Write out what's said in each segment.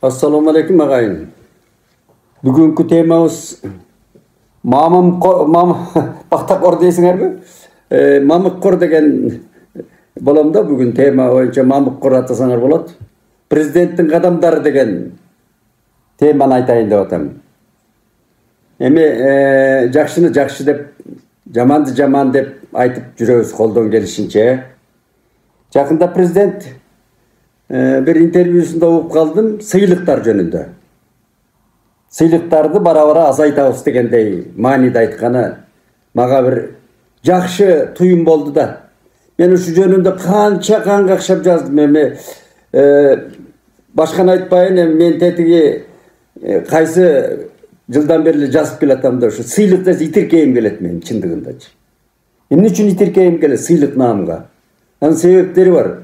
Assalamu alaikum agayın. Bugünkü temamız Paxtakor deysiңер mi? Mamıkkor degen bolamda bugün tema boyunca Mamıkkor atasaңар bolot. Prezidentin kadamdары degen temаны айтайын деп атам. Эми жакшыны жакшы деп, жаманды жаман деп айтып жүрөбүз колдон келишинче. Жакында президент bir intervyusunda угуп калдым сыйлыктар жөнүндө. Сыйлыктарды бара-бара азайтабыз дегендей мааниде айтканы мага bir жакшы туюм болду да. Мен ушу жөнүндө канча каңгакшап жаздым. Эми башканы айтпайын, мен тетиги кайсы жылдан бери жазып келатам да, ушу сыйлыкты итиркейим келет мен чындыгындачы. Эмне үчүн итиркейим келет сыйлык наамга? Анын себептери бар.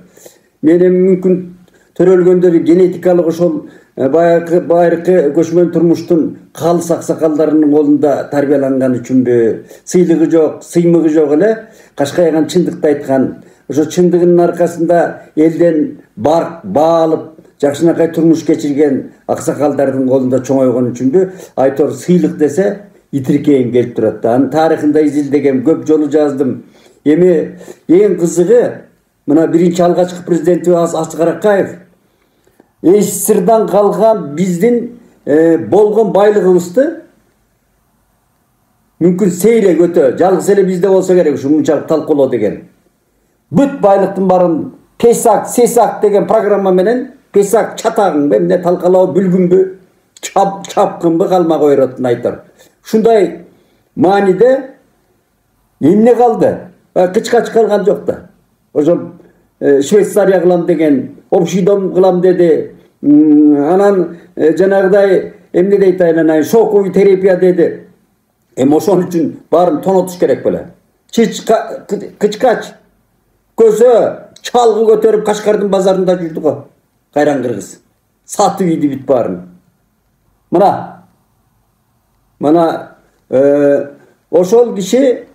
Мен мүмкүн төрөлгөндөрү генетикалык ошол байыркы көчмөн турмуштун калыс аксакалдарынын колунда тарбияланган үчүнбү, сыйлыгы жок, сыймыгы жок эле кашкайган чындыкты айткан, ошо чындыгынын аркасында элден баалып жакшынакай турмуш кечирген аксакалдардын колунда чоңойгон үчүнбү айтор сыйлык десе итиркейим келип турат да. Анын тарыхында изилдегем, көп жолу жаздым. Эми эң кызыгы мына биринчи алгачкы президенти Асык Аракаев СССРдан калган биздин болгон байлыгыбызды мүмкүн сейрек өтө жалгыз эле бизде болсо керек ушу мынчалык талкуулоо деген. Бүт байлыктын баарын Песак, Сесак деген программа менен Песак чатагынбы, эмне талкалоо бүлгүнбү, чапкынбы калмак ойротун айтар. Ушундай мааниде эмне калды? Кычкач калган жок да. Ошо Швейцария кылам деген, общий дом кылам деди. Анан жанагыдай эмне дейт айланайын, шоковый терапия деди. Ошон үчүн баарын тонотуш керек беле. Кычкач көзө чалгы көтөрүп Кашкардын базарында жүрдү го. Кайран кыргыз. Сатып ийди бүт баарын. Мына ошол киши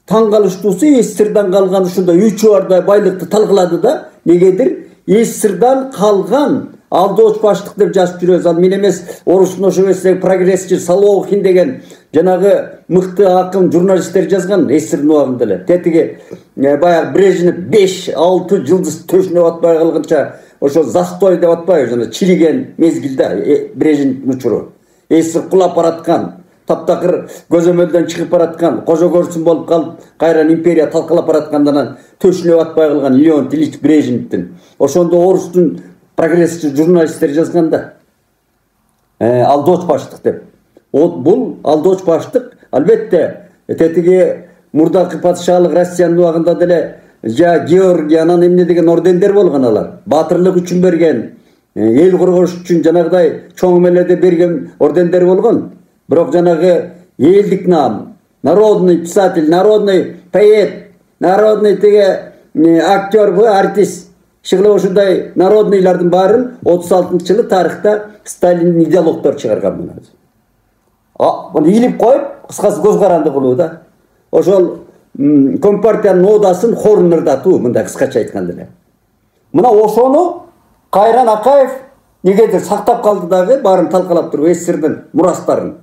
таң калыштуусу СССРдан калган ушундай 3 бардай байлыкты талкылады да, негедир СССРдан калган алдооч баштык деп жазып жүрөбүз. Ал мен эмес, орустун ошо кездеги прогрессчи Соловкин деген жанагы мыкты акын журналисттер жазган СССРдин убагында эле. Тетиги баягы Брежнев 5-6 жылдыз төшүнө батпай калганча ошо застой деп атпайбы, жана чириген мезгилде Брежневдин учуру. СССР кулап бараткан, таптакыр көзөмөлдөн чыгып бараткан, кожо көрсүн болуп калып, кайран империя талкалап бараткандан төшүнө батпай калган Леонид Ильич Брежневдин. Ошондо орустун прогрессчи журналисттер жазганда алдооч баштык деп. Бул алдооч баштык албетте тетиги мурдакы патшалык Россиянын убагында деле Георгий анан эмне деген ордендер болгон алар. Батырлык үчүн берген, эл коргош үчүн жанагыдай чоң меледе берген ордендер болгон. Бирок жанагы элдик наам, народный писатель, народный поэт, народный теге актер, артист, шыгылы ушундай народныйлардын баарын 36-жылы тарыхта Сталиндин идеологдор чыгарган мына. Муну илип коюп, кыскасы көз каранды кылуу да. Ошол Компартиянын одасын хорун ырдатуу, мындай кыскача айтканда эле. Мына ошону Кайран Акаев негедир сактап калды дагы, баарын талкалап туруп СССРдин мурастарын.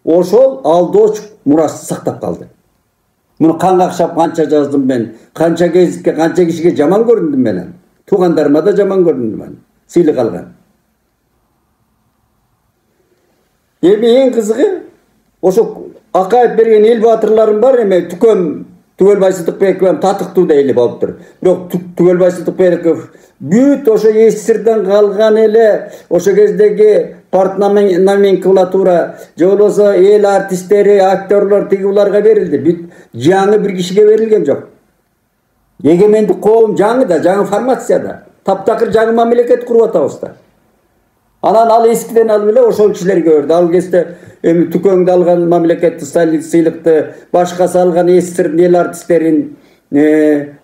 Ошол алдооч мурасты сактап калды. Муну каңгакшап канча жаздым мен, канча кезикке, канча кишиге жаман көрүндүм мен. Туугандарыма да жаман көрүндүм мен. Сыйлык алган. Эми эң кызыгы ошо Акаев берген эл батырларым бар, эми Түгөлбай Сыдыкбеков татыктуу дейли болуптур. Бирок Түгөлбай Сыдыкбеков бүт ошо СССРдан калган эле ошо кездеги партноменклатура, же болбосо эл артисттери, актерлор тиги буларга берилди. Бүт жаңы бир кишиге берилген жок. Эгемендик коом жаңы да, жаңы формацияда. Таптакыр жаңы мамлекет куруп атабыз да. Анан ал эскиден алып эле ошол кишилерге берди. Ал кезде эми Түкөңдү алган мамлекетти, Сталин сыйлыкты, башкасы алган СССРдин эл артисттерин,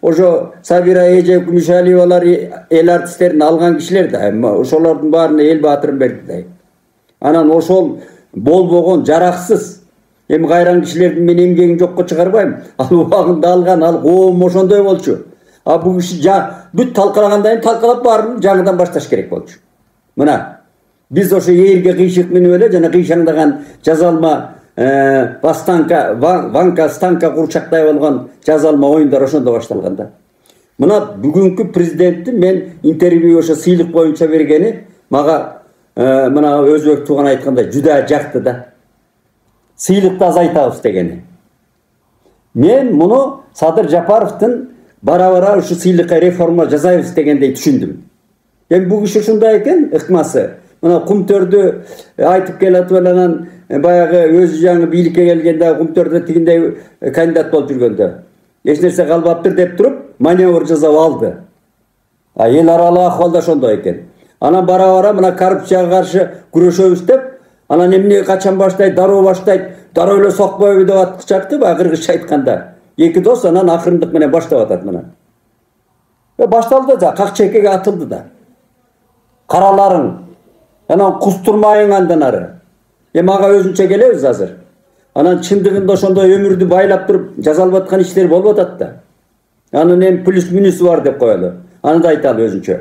ошо Сабира Эжев, Күмүшалиевалар эл артисттерин алган кишилер да. Ошолордун баарына эл баатырын берди да. Анан ошол болбогон, жараксыз эми кайран кишилердин мен эмгегин жокко чыгарбайм. Ал убагында алган, ал коом ошондой болчу. А бул киши бүт талкалагандан кийин талкалап баарын жаңыдан башташ керек болчу. Мына Biz ошо yerге кыйшык менеп эле жана кыйшаңдаган жазалма бастанка ванка станка курчактай болгон жазалма оюндар ошондо башталган да. Мына бүгүнкү президенттин мен интервью ошо сыйлык боюнча бергени мага мына өзбек тууган айткандай жуда жакты да. Сыйлыкты азайтабыз дегени. Мен муну Садыр Жапаровдун бара ушу сыйлыкка реформа жасайбыз дегендей түшүндүм. Эми бул киши ушундай экен, ыкмасы. Мына Кумтөрдү айтып келатып анан баягы өзү жаңы бийликке келгенде Кумтөрдө тигиндей кандидат болуп жүргөндө эч нерсе калбаптыр деп туруп маневр жасап алды. Эл аралык акыбалда ошондой экен. Анан бара мына коррупцияга каршы күрөшөбүз деп, анан эмне качан баштайт, дароо баштайт, дароо эле сокпойбу деп аткычакты, баягы кыргызча айтканда. Эки дос анан акырындык менен баштап атат мына. Башталды да, как чекеге атылды да. Караларың, анан кустурмайың андан ары. Мага өзүнчө келебиз азыр. Анан чындыгында ошондой өмүрдү байлап туруп жазалып аткан иштер болуп атат да. Анын эми плюс минусу бар деп коелу. Аны да айталы өзүнчө.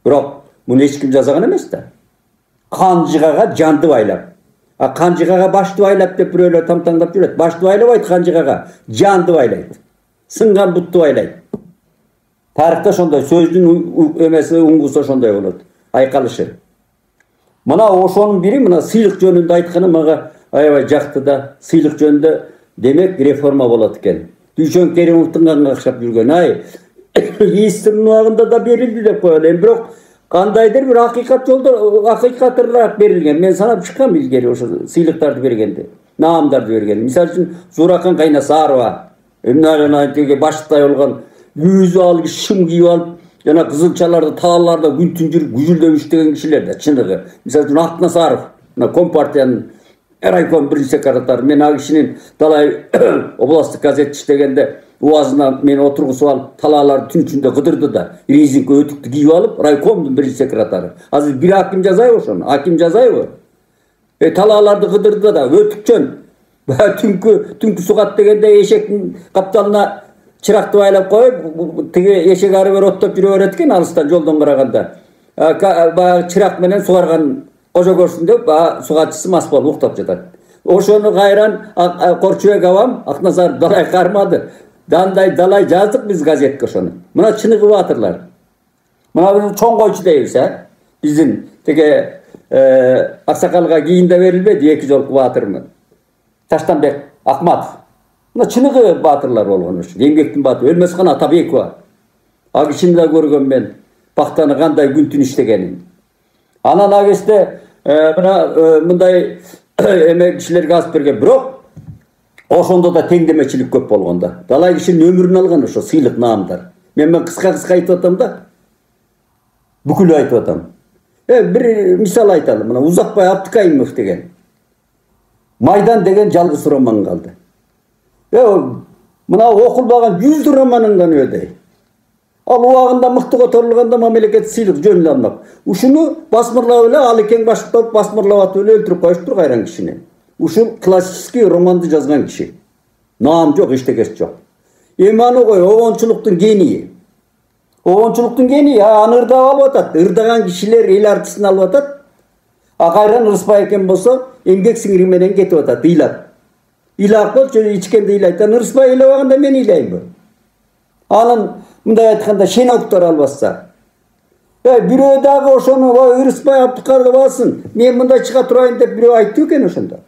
Бирок муну эч ким жасаган эмес да. Канжыгага жанды байлап. Канжыгага башты байлап деп бирөөлөр тамтаңдап жүрөт. Башты байлабайт канжыгага, жанды байлайт. Сынган бутту байлайт. Тарыхта ошондой сөздүн эмеси уңгусу ошондой болот. Айкалышы. Мына ошонун бири мына сыйлык жөнүндө айтканы мага аябай жакты да. Сыйлык жөнүндө демек реформа болот экен. Дүйшөн Керимовдун каңгакшап жүргөн ай ИСТин убагында да берилди деп коелу. Эми бирок кандайдыр бир акыйкат жолдо акыйкатыраак берилген. Мен санап чыккам илгери ошо сыйлыктарды бергенде, наамдарды берген. Мисалы үчүн Зуракан Кайнасарова, эмне баштай болгон өзү алып шым кийип алып, жана кызылчаларды тааларда күн түн жүрүп күжүлдөп иштеген кишилер да чыныгы. Мисалы үчүн Акнасаров, мына Компартиянын райком биринчи секретары, мен ал кишинин талай областтык газет иштегенде уазына мен отургусуп алып, талааларды түн ичинде кыдырды да, резинка өтүктү кийип алып, райкомдун биринчи секретары. Азыр бир аким жазайбы ошону? Аким жазайбы? Талааларды кыдырды да, өтүкчөн. Түнкү сугат дегенде эшектин капталына чыракты байлап коюп, тиги эшек ары бери оттоп жүрө берет экен алыстан жолдон караганда. Баягы чырак менен сугарган кожо көрсүн деп, сугатчысы мас болуп уктап жатат. Ошону кайран Корчубек абам Акназаров далай кармады. Далай жаздык биз газетке ошону. Мына чыныгы баатырлар. Мына биз чоң койчу дейбиз, биздин тиги аксакалга кийинде берилбеди эки жолку баатырмы? Таштанбек Акматов. Мына чыныгы баатырлар болгон ушу. Эмгектин баатыры Өлмөскан Атабекова. Ал кишини да көргөм мен. Пактаны кандай күн түн иштегенин. Анан ал кезде мына мындай эме кишилерге азып берген. Бирок ошондо да теңдемечилик көп болгон да. Далай кишинин өмүрүн алган ошо сыйлык наамдар. Мен кыска айтып атам да. Бүкүл айтып атам. Бир мисал айталы. Мына Узакбай Абдыкайымов деген. Майдан деген жалгыз роман калды. Мына окулбаган 100 романындан өдөй. Ал убагында мыкты которулганда мамлекет сыйлык жөнүндө алмак. Ушуну басмырлап эле ал экен баштап басмырлап атып эле өлтүрүп коюштур кайран кишини. Ушул классический романды жазган киши. Наам жок, эчтекеси жок. Эми аны кой, обончулуктун гении. Обончулуктун гении аны ырдап алып атат. Ырдаган кишилер эл артысын алып атат. Кайран Рыспай экен болсо, эмгек сиңири менен кетип атат, ыйлап. Ыйлап болчу, ичкенде ыйлайт. Рыспай ыйлабаганда мен ыйлаймбы? Анын мындай айтканда шенауктар албаса. Бирөө дагы ошону Рыспай Абдыкалыбасын, мен мындай чыга турайын деп бирөө айтты экен ошондо.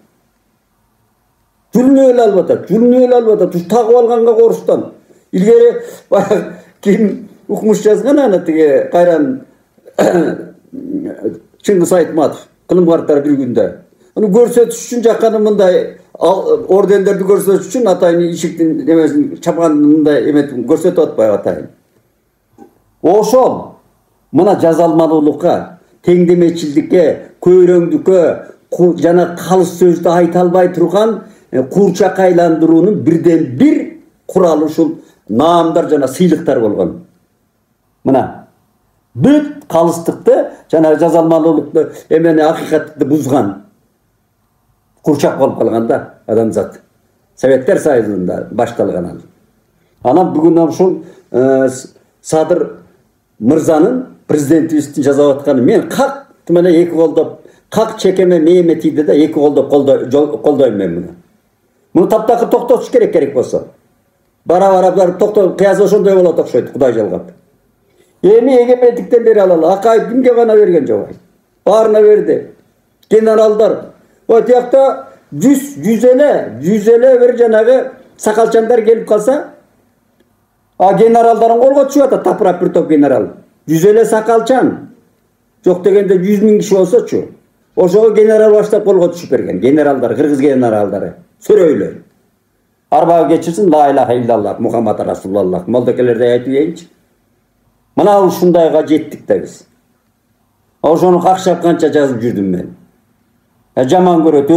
Жүрүнүп эле алып атат. Ушу тагып алганга корустан. Илгери ким укмуш жазган аны тиги кайран Чыңгыз Айтматов, кылым карттар бир күндө. Аны көрсөтүш үчүн жакканы мындай ордендерди көрсөтүш үчүн атайын ишиктин немесин чапканындай эметин көрсөтүп атпайбы атайын. Ошол мына жазалмалуулукка, теңдемечилдикке, көйрөңдүккө жана калыс сөздү айта албай турган курчак айландыруунун бирден бир куралы ушул наамдар жана сыйлыктар болгон. Мына бүт калыстыкты жана жазалмалуулукту эмени акыйкатты бузган курчак болуп калган да адамзат. Советтер Союзунда башталган ал. Анан бүгүн ушул Садыр мырзанын президентибиздин жасап атканы мен катты менен эки колдоп Kak çekeme Mehmet'iydi de iki koldoyum ben bunu. Bunu taptakı toktotуш керек болса. Bara barıp tokto kıyas oşondoy bolot okşoyt Kuday жалгап. Эми эгемендиктен бери алалы. Акаев кимге гана берген жок. Баарына берди. Генералдар. O tiyakta yüzele bir janagı sakalçanlar gelip kalsa generalların kolga düşüyor da tapırap bir top general. Yüzele sakalçan. Çok degende 100.000 kişi olsa çu. Oşoğu general başta kolga düşüp bergen. Generallar, Kırgız generalları. Söröylör. Arbağa geçirsin la ilahe illallah Muhammed Resulullah. Moldakelerde aytıyınç. Mana uşundayga jettik de biz. Oşonu kakşap kança жазып жүрдüm ben. Jaman göröt,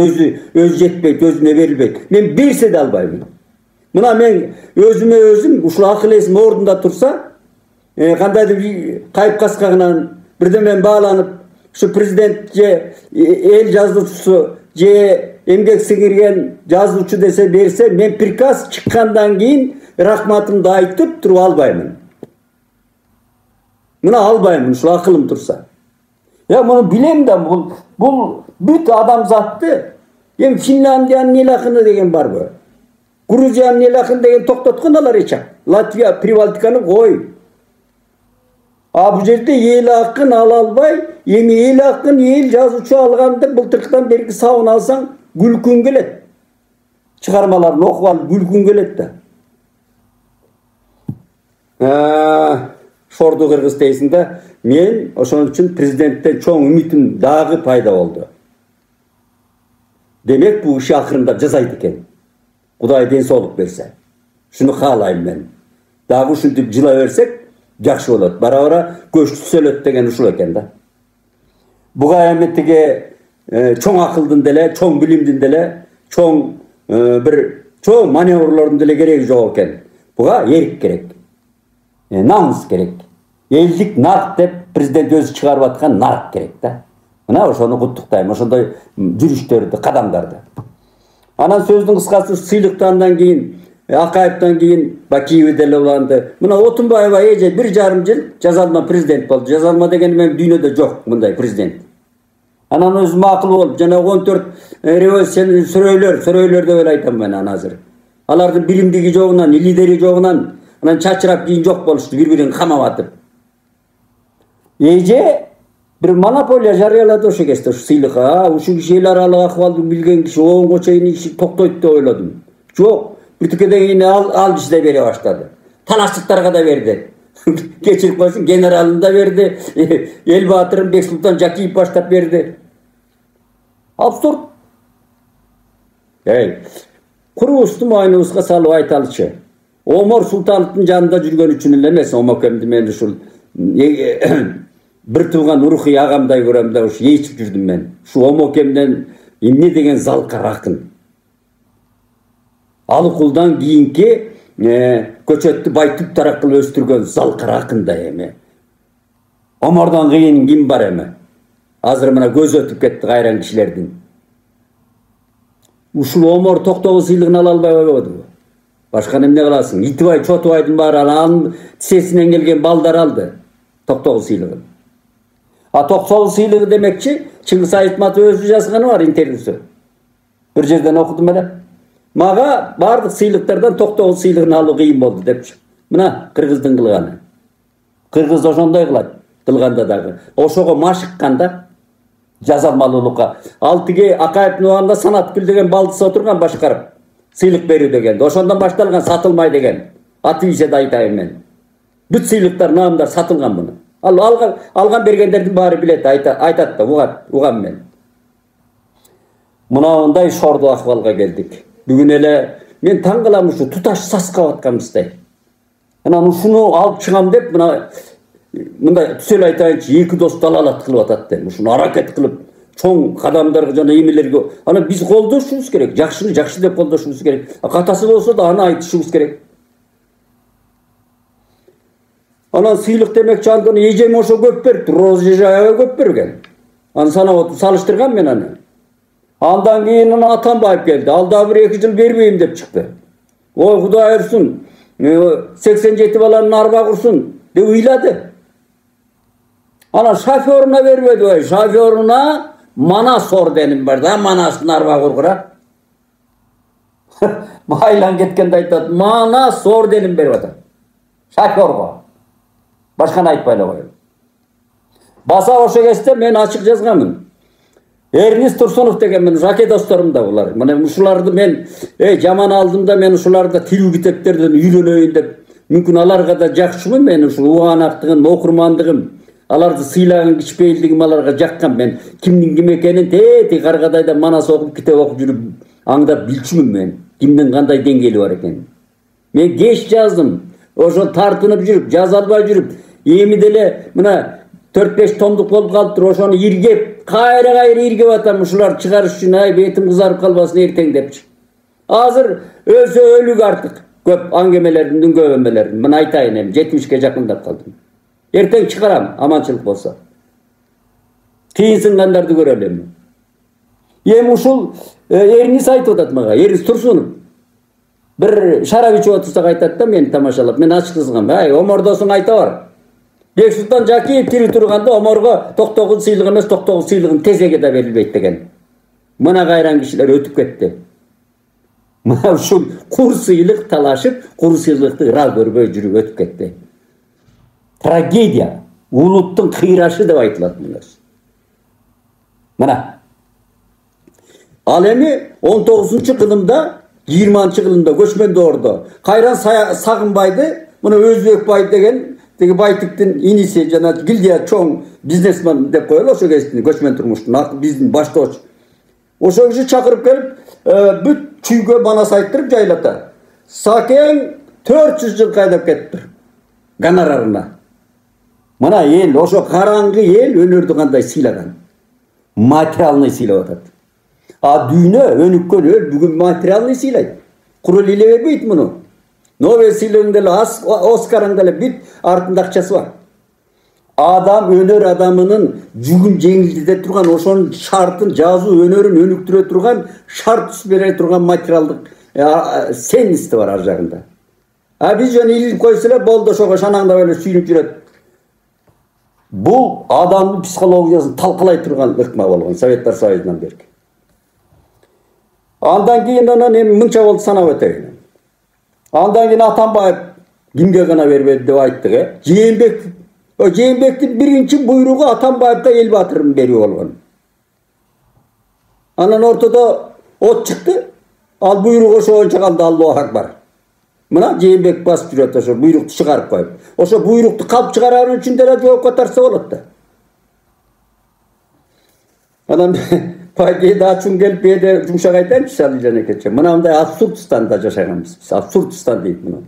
öz jetpeyt, özüne verilbeyt. Men berse de albayım. Mına men özüme özüm, uşul akıl esim orunda tursa, kandaydı bir kayıp kaskağından birden men bağlanıp, şu prezident je el yazdıçısı, je emgek singirgen yazdıçı dese berse, men prikaz çıkkandan keyin rahmatımды aytıp turup albayım. Mına albayım, uşul akılım tursa. Ya bunu bilem de bu büt adam zattı. Hem Finlandiya'nın nelakını degen var bu. Gruziyanın nelakını degen toktatkandalar eçak. Latviya Privaltika'nı koy. Bu jerde el hakkın albay, emi el hakkın el жазуучу alganda былтыркtan berki sawun alsan gülkün gelet. Çıkarmalarını okup alıp gülkün gelet de. Şordu Kırgız teysinde men oşon üçün prezidentten çoğun ümitim dagı payda oldu. Demek bu işi akırında jazayt eken. Kuday densoluk berse. Şunu kaalayım ben. Dagı uşintiп жыла берсек жакшы болот. Bara көчтү söylöt degen uşul eken da. Buga emettige çoğun akıldın dele, çoğun bilimdin dele, çoğun çoğun manevraların dele gerek jok eken. Buga erik gerek. Namus gerek. Eldik nark dep prezident özü çıkarıp atkan nark gerek da. Mına oşonu kutuktayım, oşondoy жүрүштөрдү, kadamdardı. Anan sözdün kıskası sıylыкtandan keyin, Akayev'dan keyin Bakiyev'e dele ulandı. Mına Otunbayeva ece 1,5 yıl jazalma prezident boldu. Jazalma degeni men dünyada jok bunday prezident. Anan özü makul bolup, jana 14 revolüsiyon söröylör de öyle aytam ben hazır. Alardın bilimdigi joğundan, lideri joğundan, anan çaçırap keyin jok boluştu, birbirini kamap atıp. Ece bir monopoliya jarıyaladı oşo кезде, oşo sıylıkka. Uşu kişi el aralık akbaldı bilgen kişi, oğun koçayını işi toktoyt da oyladım. Çok. Bir tükeden yine al işi de vere başladı. Talaşçıklarga da verdi. Geçirip koysun, generalını da verdi. Elbatır'ın Beksultan Jakiyev başlap verdi. Absurd. Kuru ustum aynı uska salıp aytalıçı. Omar Sultanov'un janında жүрgөн üçün emес, Omokemdi men uşul bir tuğan ruhi ağamday görem da uşu yeyçip жүрдüm men. Şu Omokemden emne degen залкар akın. Alıkuldan kiyinki köçöttü baytıp tarakıl östürgön залкар akın da eme. Omardan kıyın kim var eme. Azır mına göz ötüp ketti gayran kişilerden. Uşul Omar Toktoğu sıylığını alalbay oldu. Başka ne kılasın? İtibay, Çotubay'dın bari alan sesinden gelgen baldar aldı. Toktoğu sıylığını. Toktoğu sıylığını demekçi Çıngız Aytmatov özü yazgаны var intervüsü. Bir yerden okudum ben. Mağa bardık sıylыкlardan Toktoğu sıylığını alı kıyım oldu depçi. Mına Kırgızdın kılğanı. Kırgız oşondoy kılat. Kılğanda dağı. Oşoğu maşıkkanda жазалмалуулукка. Altıge Akayev'nin oğanda Sanatgül degen baldısı oturgan başkarıp sıylık berүү degen. Oşondan baştalgan satılmay degen. Atı ise de aytayım men. Büt sıylıklar, namдар satılgan bunu. Algan bergenlerden bari bilet aytat da uğam men. Muna onday şordu ahvalga geldik. Bugün ele men taң kılam şu tutaş saska atkamızday. Anan uşunu alıp çıgam dep mında tüsel aytayınçı iki dost dalalat kılıp atatdı. Uşunu hareket kılıp çoğun kadamlarga jana emelerge ana biz koldoşubuz керек. Jakşını dep koldoşubuz керек. Katası bolsa da ana aytışыбыз керек. Ana sıylık demek çandığını ecem oşo köp beripti. Rozjejayeva köp bergen. Ana sana salıştırgan men ana. Andan keyin ana Atambayev geldi. Alda 1-2 yıl bermeyim dep çıktı. O Huday ursun. 87 balanın arba kursun dep uyladı. Ana şoförüne vermedi o. Şoförüne Manas ordenim var da, Manas'ın arba kurgura. Maylan ketkende aytadi, Manas ordenim berip atat. Şakorgo. Başkana aytpayla koyun. Basa oşo кезде men açık жазганмын. Эрнис Турсунов деген мен жаке досторум да булар. Мына ушуларды мен жаман алдым да, мен ушуларды тилүү китептерден үйрөнөйүн деп, мүмкүн аларга да жакшымын, мен ушул уганактыгым, окурмандыгым, аларды сыйлаган кичпейилдигим аларга жаккан. Мен кимдин ким экенин тети каргадайда Манас окуп, китеп окуп жүрүп аңдап билчүмүн мен. Кимдин кандай деңгээли бар экенин. Мен кеч жаздым. Ошо тартынып жүрүп, жаза албай жүрүп, эми деле мына 4-5 томдук болуп калыптыр. Ошону иргеп, кайра иргеп атам, ушулар чыгарыш үчүн, ай бетим кызарып калбасын эртең депчи. Азыр өзү өлүк артык. Көп аңгемелердин, дүнгөбөмелердин. Мен айтайын, эми 70ке жакындап калдым. Эртең чыгарам, аманчылык болсо. Кийин сынгандарды көрө элем. Эми ушул Эрнис айтып атат мага, Эрнис Турсунов. Bir şarap içip otursak aytат да, meni тамашалап. Мен ачык кызгам. Ай, Омордосуң айта бар. Бексултан Жакиев тири турганда Оморго 99 сыйлык эмес, 99 сыйлыгын тезеге да берилбейт деген. Мына кайран кишилер өтүп кетти. Мына ушул кур сыйлык талашып, кур сыйлыкты ыра көрбөй жүрүп өтүп кетти. Трагедия, улуттун кыйрашы деп айтылат мына. Мына. Ал эми 19-кылымда 20-кылымда көчмөн доордо Кайран Сагынбайды, мына Өзбек бай деген теги Байтиктин иниси, жана Гилдия чоң бизнесмен деп коелу, ошо кездин көчмөн турмуштун биздин баштооч. Ошо киши чакырып келип, бүт чүйгө Манас айттырып жайлата. Сакең 400 жыл кайдап кетиптир гонорарына. Мына эл, ошо караңгы эл өнөрдү кандай сыйлаган. Материалный сыйлап атат. А дүйнө өнүккөн эл бүгүн материалный сыйлайт. Курул иле бербейт муну. Нобель сыйлыгын деле, Оскарын деле бүт артында акчасы бар. Адам өнөр адамынын жүгүн жеңилдете турган, ошонун шартын, жазуу өнөрүн өнүктүрө турган, шарт бере турган материалдык ценности бар ар жагында. А биз жөн илип койсо эле болду, ошого шанаңдап эле сүйүнүп жүрөт. Бул адамдын психологиясын талкалай турган ыкма болгон Советтер Союзунан берки. Андан кийин анан эми мынча болду санап өтөйүн. Андан кийин Атамбаев кимге гана бербеди деп айттык, Жээнбектин биринчи буйругу Атамбаевга эл батырын берүү болгон. Анан ортодо от чыкты. Ал буйрук ошо боюнча калды, Аллаху акбар. Мына Жээнбек басып жүрөт, ошо буйрукту чыгарып коюп. Ошо буйрукту калп чыгаруу үчүн деле жоопко тартса болот да. Анан пайда ачуң келип эде жумшак айтайынчы Сали Жанекече. Мына мындай абсурдстанда жашаганбыз биз. Абсурдстан дейт муну.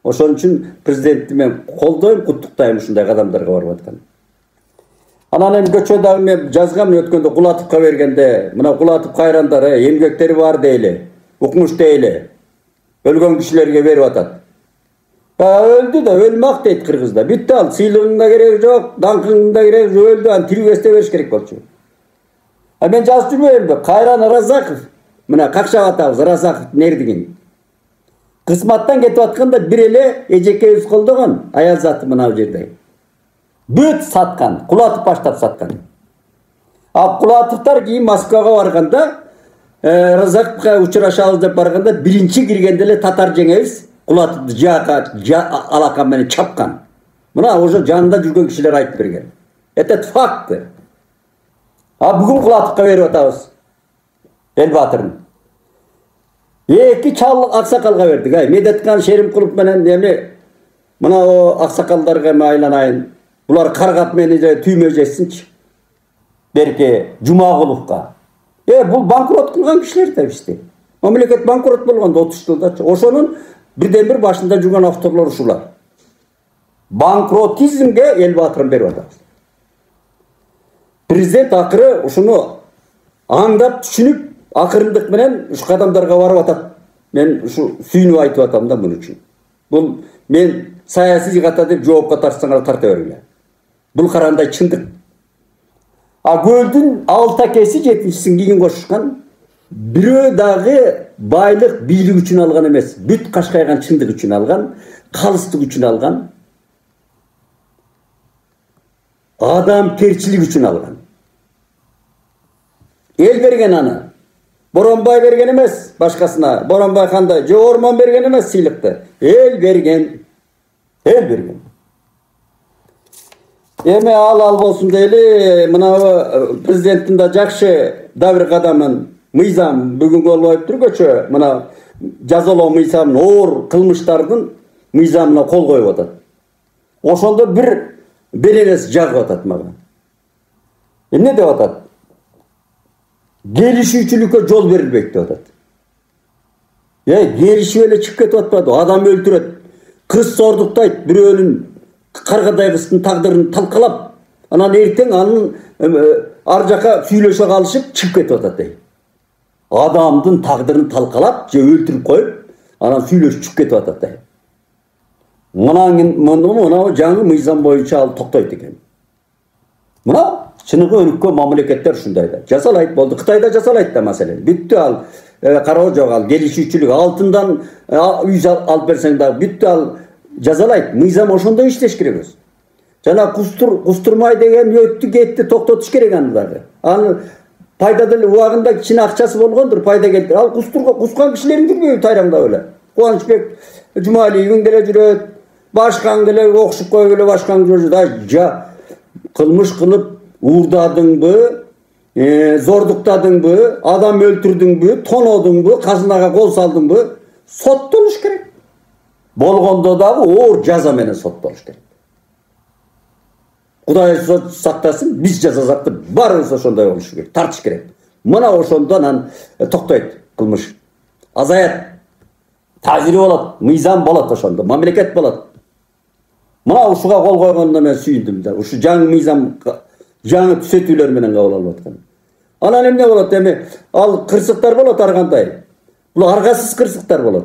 Ошон үчүн президентти мен колдойм, куттуктайм ушундай кадамдарга барып аткан. Анан эми көчөдө мен жазгам өткөндө Кулатовго бергенде, мына Кулатов кайрандар, эмгектери бар дейли, укмуш дейли. Өлгөн кишилерге берип атат. Өлдү да, өлмак дейт кыргызда. Бүттү ал, сыйлыгың да кереги жок, даңкыңдын да кереги жок, өлдү, аны тирүүгө бериш керек болчу. А мен жазып жүрбөйм, Кайран Разаков, мына какшап атабыз, Разаков нердигин. Кызматтан кетип атканда бир эле эжекебиз колдогон, аял заты мына жерде. Бүт саткан, Кулатов баштап саткан. А Кулатовтар кийин Москвага барганда, Разаковго учурашабыз деп барганда, биринчи киргенде эле татар жеңебиз Кулатовду алакан менен чапкан. Мына ошо жанында жүргөн кишилер айтып берген. Это факты. А бүгүн Кулатовго берип атабыз. Эл батырын. Эки чал аксакалга бердик. Медеткан Шеримкулов менен эми мына аксакалдарга айланайын. Булар каргап мени түймө жесинчи. Берке Жумагуловго. Бул банкрот кылган кишилер да бизде. Мамлекет банкрот болгондо 30 жылда. Ошонун бирден бир башында жүргөн авторлор ушулар. Банкротизмге эл батырын берип атабыз. Президент акыры ушуну аңдап түшүнүп, акырындык менен ушу кадамдарга барып атат. Мен ушу сүйүнүп айтып атам да муну үчүн. Бул мен саясий ката деп жоопко тартсаңар тарта бергиле. Бул карандай чындык. А көлдүн алтакеси 70-син кийин кошушкан. Бирөө дагы байлык бийлик үчүн алган эмес, бүт кашкайган чындык үчүн алган, калыстык үчүн алган. Адам керчилик үчүн алган. El bergen ana. Boronbay bergen emez başkasına. Boronbay handa je orman bergen emez sıylıkты. El bergen. El bergen. Eme al bolsun deyli, mına prezidentin da jakşı davr kadamın mıyzam bugün olmayıp turgöçö, mına jazalоо mıyzamın oor kılmıştardın mıyzamına kol koyup atat. Oşonda bir belelesi jagıp atat maga. Ne de atat? Gelişүүчүлүккө жол берилбейт деп атат. Gelişip эле чыгып кетип атпады. Адам өлтүрөт. Кыз сордуктайт, бирөөнүн каргадай кыздын тагдырын талкалап, анан эртең анын ар жака сүйлөшө калышып чыгып кетип атат дейт. Адамдын тагдырын талкалап, же өлтүрүп коюп, анан сүйлөшүп чыгып кетип атат дейт. Мына жаңы мыйзам боюнча ал токтойт экен. Мына чыныгы өнүккөн мамлекеттер ушундай да. Жасалайт болду. Кытайда жасалайт да маселе. Бүттү ал кароо жок ал келишүүчүлүк алтындан үй алып берсең да бүттү ал жазалайт. Мыйзам ошондой иштеш керек. Жана кустурмай деген өттү кетти, токтотуш керек аны дагы. Аны пайдадыл убагында кичине акчасы болгондур, пайда келтир. Ал кускан кишилерин жүрбөйбү тайраңдап эле. Кубанычбек Жумалиевиң деле жүрөт, башкаң деле окшуп коюп эле башкаң жүрөт. Кылмыш кылып уурдадыңбы, зордуктадыңбы, адам өлтүрдүңбү, тонодуңбу, казынага кол салдыңбы, соттолуш керек. Болгондо дагы оор жаза менен соттолуш керек. Кудай сактасын, биз жасасак да баарыбыз ошондой болуш керек, тартыш керек. Мына ошондон токтойт кылмыш. Азаят. Тажири болот, мыйзам болот ошондо, мамлекет болот. Мына ушуга кол койгонуна мен сүйүндүм да. Ушу жаңы мыйзам, жаңы түзөтүүлөр менен кабыл алып аткан. Анан эмне болот эми? Ал кырсыктар болот ар кандай. Бул аргасыз кырсыктар болот.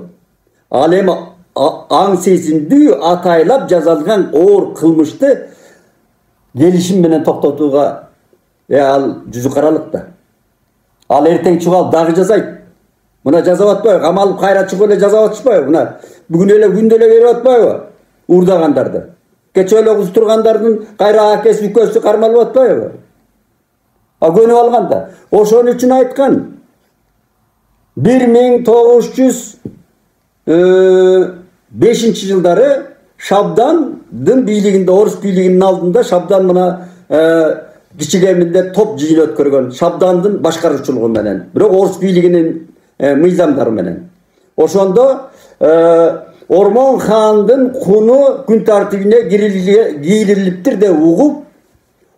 Ал эми аң сезимдүү атайлап жазалган оор кылмышты келишим менен токтотууга ал жүзү каралык да. Ал эртең чугал дагы жазайт. Мына жазап атпайбы? Камалып кайра чыгып эле жазап атышпайбы? Мына бүгүн эле күндө эле берип атпайбы? Уурдагандарды. Кече эле кустургандардын кайра акеси үкөсү кармалып атпайбы? Көнүп алганда. Ошон үчүн айткан 1905-жылдары Шабдандын бийлигинде, орус бийлигинин алдында Шабдан мына кичигеминде топ жыйын өткөргөн. Шабдандын башкаруучулугу менен, бирок орус бийлигинин мыйзамдары менен. Ошондо Ормон хандын куну күн тартибине кийрилиптир деп угуп,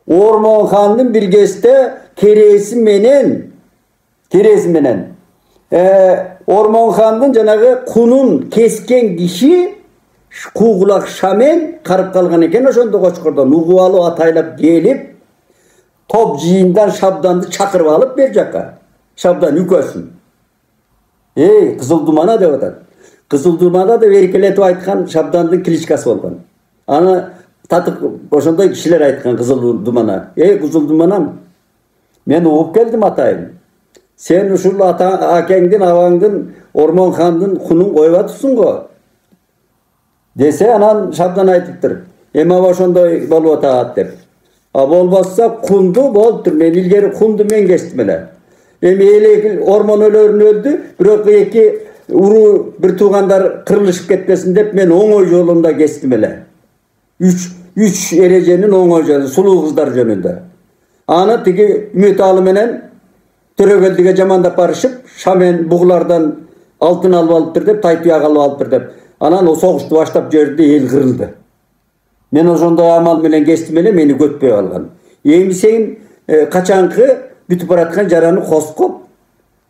Ормон хандын бир кезде кереси менен Ормон хандын жанагы кунун кескен киши куугулак шамен карып калган экен. Ошондо Кочкордон угуп алып атайлап келип, топ жыйындан Шабданды чакырып алып бер жака. Шабдан үкөсүн. Кызыл думана деп атат. Кызыл думана деп эркелетип айткан Шабдандын кличкасы болгон. Аны татык ошондой кишилер айткан кызыл думана. Кызыл думанам, мен угуп келдим атайын. Сен ушул акеңдин, абаңдын, Ормон хандын кунун коюп атыпсың го. Десе анан Шабдан айтыптыр. Эми ошондой болуп атат деп. Болбосо кунду болуптур. Мен илгери кунду мен кестим эле. Эми элек ормон өлөрүн өлдү, бирок эки уруу бир туугандар кырылышып кетпесин деп мен оңой жолунда кестим эле. Үч эреженин оңой жолу, сулуу кыздар жөнүндө. Аны тиги Үмөталы менен Төрөгелдиге жамандап барышып, Шамен бугулардан алтын алып алыптыр деп, Тайтуяк алып алыптыр деп. Анан согушту баштап жиберди, эл кырылды. Мен ошондой амал менен кестим эле, мени көтпөй алган. Эми сен качанкы бүтүп бараткан жараны коскоп,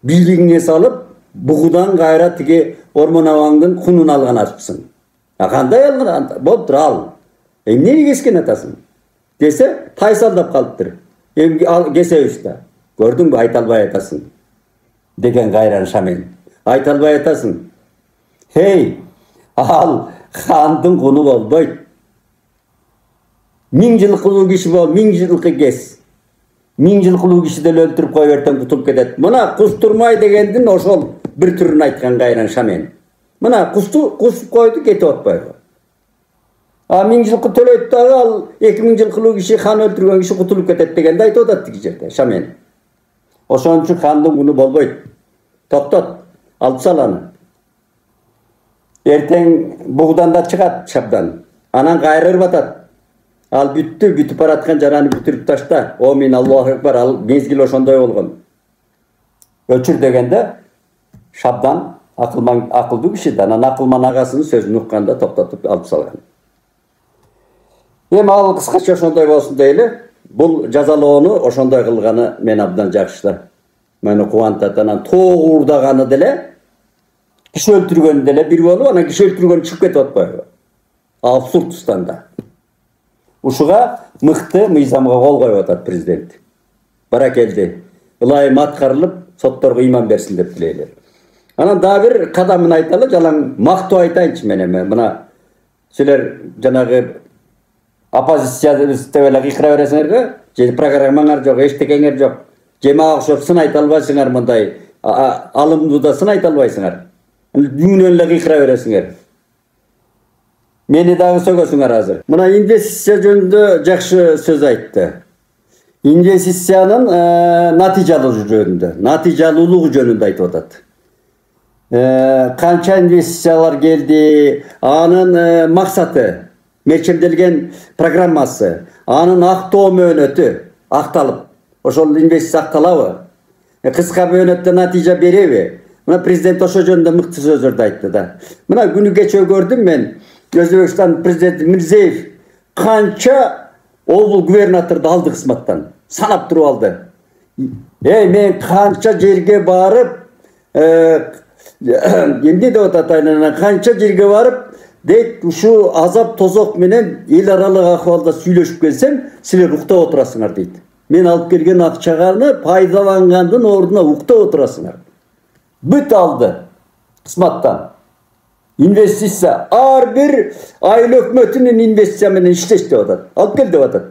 бийлигиңе салып, бугудан кайра тиги Ормон абаңдын кунун алган атыпсың. Кандай алган? Болуптур ал. Эмне кескен атасың? Десе, тайсалдап калыптыр. Эми кесебиз да. Көрдүңбү, айта албай атасың. Деген кайран Шамен. Айта албай атасың. Ал хандын куну болбойт. 1000 жылкылуу киши бол, 1000 жылкы кес. 1000 жылкылуу киши деле өлтүрүп коюп эртең кутулуп кетет. Мына кустурмай дегендин ошол бир түрүн айткан кайран Шамен. Мына кусуп койду, кетип атпайбы. 1000 жылкы төлөйт дагы ал 2000 жылкылуу киши, хан өлтүргөн киши кутулуп кетет дегенди айтып атат тиги жерде Шамен. Ошон үчүн хандын күнү болбойт. Токтот, алып сал аны. Эртең бугдан да чыгат шабдан. Анан кайра ырбатат. Ал бүттү, бүтүп бараткан жараны бүтүрүп ташта. О мен Аллаху акбар, ал мезгил ошондой болгон. Өчүр дегенде шабдан акылдуу киши да, анан акылман агасынын сөзүн укканда токтотуп алып салган. Эми ал кыскача ошондой болсун дейли. Бул жазалоону ошондой кылганы мен абдан жакшы. Мени кубантат. Анан тоогурдаганы деле, киши өлтүргөнү деле бир болуп, анан киши өлтүргөнү чыгып кетип атпайбы? Абсурдстанда. Ушуга мыкты мыйзамга кол коюп атат президент. Баракелди. Ылайым аткарылып, сотторго ыйман берсин деп тилейлер. Анан дагы бир кадамын айталы, жалаң мактоо айтайынчы мен эми. Мына силер жанагы оппозициябызды эле кыйкыра бересиңерби? Же программаңар жок, эчтекеңер жок. Же мага окшоп сын айта албайсыңар, мындай алымдуу да сын айта албайсыңар. Дүйнөнү эле кыйкыра бересиңер. Мени дагы сөгөсүңөр азыр. Мына инвестиция жөнүндө жакшы сөз айтты. Инвестициянын натыйжалуу жөнүндө, натыйжалуулугу жөнүндө айтып атат. Канча инвестициялар келди, анын максаты, мерчемделген программасы, анын актоо мөөнөтү акталып, ошол инвестиция акталабы? Кыска мөөнөттө натыйжа береби? Мына президент ошол жөнүндө мыкты сөздөрдү айтты да. Мына күнү кечээ көрдүм мен, Өзбекстан президенти Мирзиев канча облус губернаторду алды кызматтан, санап туруп алды. Мен канча жерге барып, эмне деп атат айнана, канча жерге барып, дейт, ушу азап тозок менен эл аралык акыбалда сүйлөшүп келсем, силер уктап отурасыңар дейт. Мен алып келген акчаны пайдалангандын ордуна уктап отурасыңар. Бүт алды кызматтан. Инвестиция, ар бир айыл өкмөтүнүн инвестиция менен иштеш деп атат. Алып кел деп атат.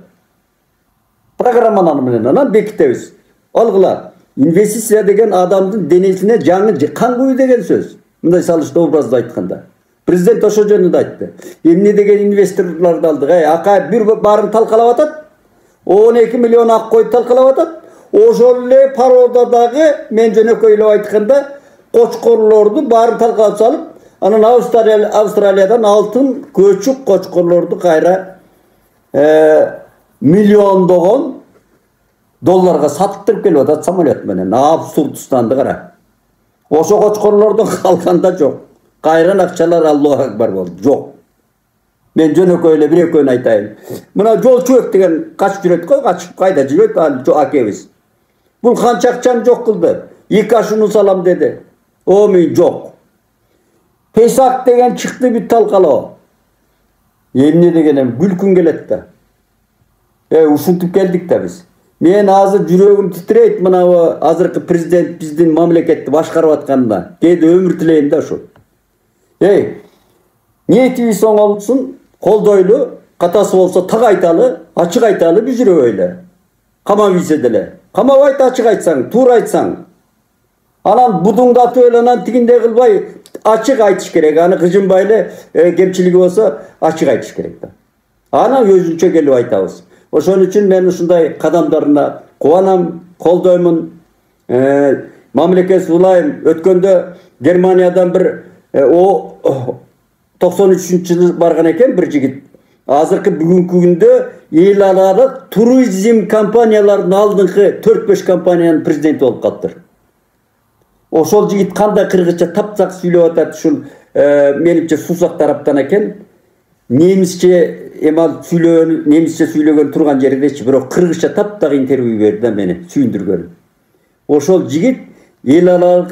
Программаны менен анан бекитебиз. Алгыла. Инвестиция деген адамдын денесине жаңы кан куюу деген сөз. Мындай салышта образды айтканда. Президент ошол жөнүндө айтты. Эмне деген инвесторлорду алдык? Акай бир барын талкалап атат. 12 миллион ак койду талкалап атат. Ошол эле пародадагы мен жөнөкөйлөп айтканда кочкорлорду барын талкалап салып, анан Австралиядан алтын көчүк кочкорлорду кайра миллиондогон долларга саттырып келип атат самолет менен. Абсурдстанды кара. Ошо кочкорлордун калганда жок. Кайран акчалар Аллаху акбар болду. Жок. Мен жөнөкөйлө бир экөөнү айтайын. Мына жол чөк деген качып жүрөт го, качып кайда жүрөт акебиз. Бул канча акчаны жок кылды. 2 ашуну салам деди. О мен жок. Песак деген чыкты бүт талкалоо. Эмне дегенем күлкүн келет да. Ушинтип келдик да биз. Мен азыр жүрөгүм титрейт мына азыркы президент биздин мамлекетти башкарып атканда. Кээде өмүр тилейм да ошо. Ниетибиз оңолсун, колдойлу, катасы болсо так айталы, ачык айталы, бүжүрөбөйлө. Камап ийсе деле. Камабайт ачык айтсаң, туура айтсаң. Анан будуңдатып эле анан тигиндей кылбай ачык айтыш керек. Аны кыжынбай эле кемчилиги болсо ачык айтыш керек да. Анан өзүнчө келип айтабыз. Ошон үчүн мен ушундай кадамдарына кубанам, колдоймун. Мамлекет улайым өткөндө Германиядан бир 93-жылы барган экен бир жигит. Азыркы бүгүнкү күндө эл аралык туризм компанияларынын алдыңкы 4-5 компаниянын президенти болуп калыптыр. Ошол жигит кандай кыргызча таптак сүйлөп атат, ушул менимче сусак тараптан экен. Немисче немисче сүйлөгөн турган жердечи, бирок кыргызча таптак интервью берди да мени сүйүндүргөн. Ошол жигит эл аралык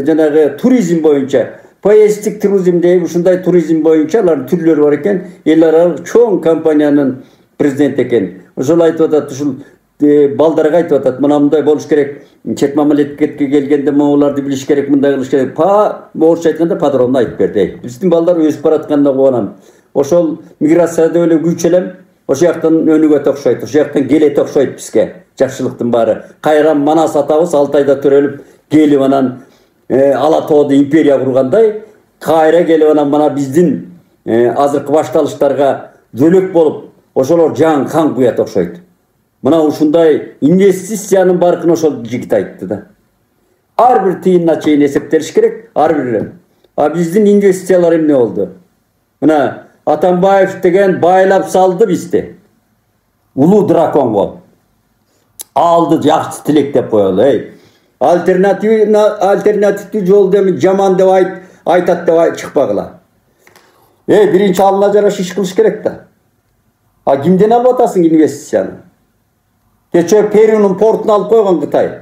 жанагы туризм боюнча, поезддик туризм дейбиз, ушундай туризм боюнча алардын түрлөрү бар экен, эл аралык чоң компаниянын президенти экен. Ошол айтып атат, ушул балдарга айтып атат, мына мындай болуш керек, чет мамлекетке келгенде могуларды билиш керек, мындай кылыш керек. Орусча айтканда подробно айтып берди. Биздин балдар өсүп баратканда кубанам. Ошол миграцияда эле күчелем, ошол жактан өнүгөт окшойт, ошол жактан келет окшойт бизге. Жакшылыктын баары. Кайра Манас атабыз Алтайда төрөлүп, келип анан Ала Тоодо империя кургандай, кайра келип анан мына биздин азыркы башталыштарга жөлөк болуп, ошолор жаңы кан куят окшойт. Мына ушундай инвестициянын баркын ошол жигит айтты да. Ар бир тыйынына чейин эсептелиш керек, ар бири. А биздин инвестициялар эмне болду? Мына Атамбаев деген байлап салды бизди. Улуу дракон болуп. Алды жакшы тилектеп коелу. Альтернативдүү жол деми жаман деп айтат деп чыкпагыла. Биринчи алына жараша иш кылыш керек да. А кимден алып атасың инвестицияны? Кече Перунун портун алып койгон Кытай.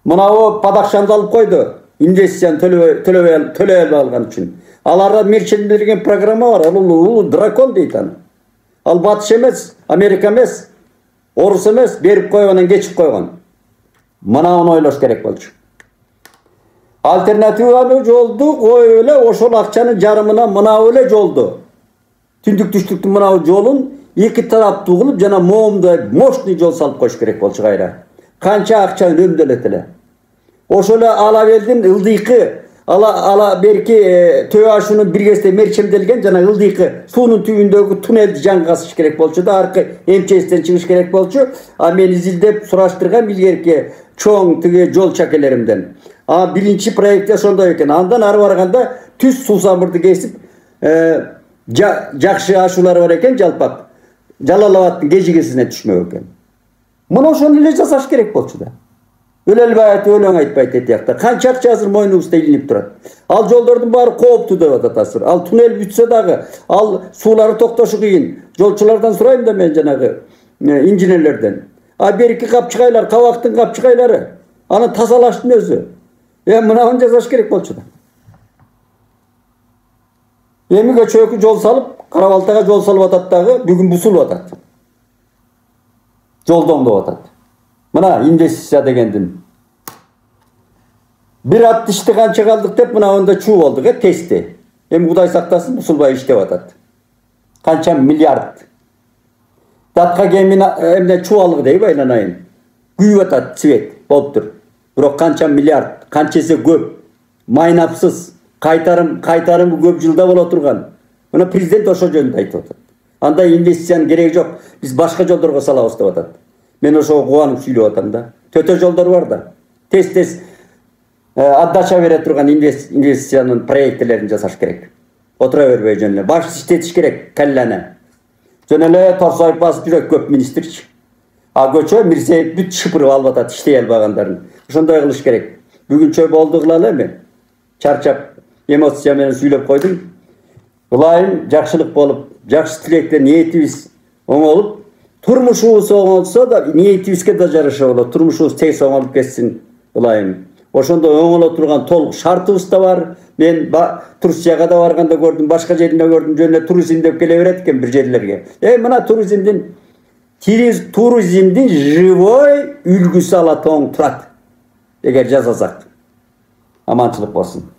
Мынау Падакшанды алып койду. Инвестицияны төлөй алган үчүн. Аларда мерчендирген программа бар. Ал улуу дракон дейт аны. Ал Батыш эмес, Америка эмес, Орус эмес, берип койгондон кечип койгон. Мынауну ойлош керек болчу. Альтернативалуу жолду коюп эле ошол акчанын жарымына мынау эле жолду. Түндүк түштүктүн мынау жолун эки тараптуу кылып жана моомдой мощный жол салып коюш керек болчу кайра. Канча акча үнөмдөлөт эле. Ошол эле ала белдин ылдыйкы ала берки төө ашуунун биргесте мерчемделген жана ылдыйкы суунун түбүндөгү туннелди жаңгасыш керек болчу да, аркы МЧСтен чыгыш керек болчу. А мен изилдеп сураштыргам илгерки чоң тиги жол чакелеримден. Биринчи проектте ошондой экен. Андан ары барганда түз суусамырды кесип жакшы ашуулар бар экен, жалпак. Жалал Абадтын кежигесине түшмөк экен. Мына ошону эле жасаш керек болчу да. Өлөлбөй айтып, өлөң айтпайт этиякта. Канча акча азыр мойнубузда илинип турат. Ал жолдордун баары кооптуу деп атат азыр. Ал туннель бүтсө дагы, ал суулары токтошу кыйын. Жолчулардан сурайм да мен жанагы инженерлерден. Берки капчыгайлар, кабактын капчыгайлары, аны тазалаштын өзү. Мынаны жасаш керек болчу да. Эми көчөгө жол салып, Карабалтага жол салып атат дагы, бүгүн бусулуп атат. Жолдоңдоп атат. Мына инвестиция дегендин. Бир ат ишти канча калдык деп мына онда чуу болдук, тести. Эми Кудай сактасын, бусулбай иштеп атат. Канча миллиард. Датка кемин эмне чубалык дейби айланайын. Күйүп атат цвет болуптур. Бирок канча миллиард, канчасы көп. Майнапсыз, кайтарым көп жылда боло турган. Мына президент ошо жөнүндө айтып атат. Андай инвестициянын кереги жок. Биз башка жолдорго салабыз деп атат. Мен ошого кубанып сүйлөп атам да. Төтө жолдор бар да. Тез отдача бере турган инвестициянын проектилерин жасаш керек. Отура бербей жөн эле. Баш иштетиш керек калланы. Жөн эле торсоюп басып жүрөт көп министрчи. Көчө Мирзиев бүт шыпырып алып атат иштей албагандарын. Ошондой кылыш керек. Бүгүнчө болду кылалы эми. Чарчап, эмоция менен сүйлөп койдум. Ылайым жакшылык болуп, жакшы тилектен ниетибиз оңолуп, турмушубуз оңолсо да ниетибизге да жараша болот. Турмушубуз тез оңолуп кетсин, ылайым. Ошондой оңоло турган толук шартыбыз да бар. Мен Турцияга да барганда көрдүм, башка жеринде көрдүм, жөн эле туризм деп келе берет экен бир жерлерге. Мына туризмдин живой үлгүсү ала тоң турат. Эгер жасасак. Аманчылык болсун.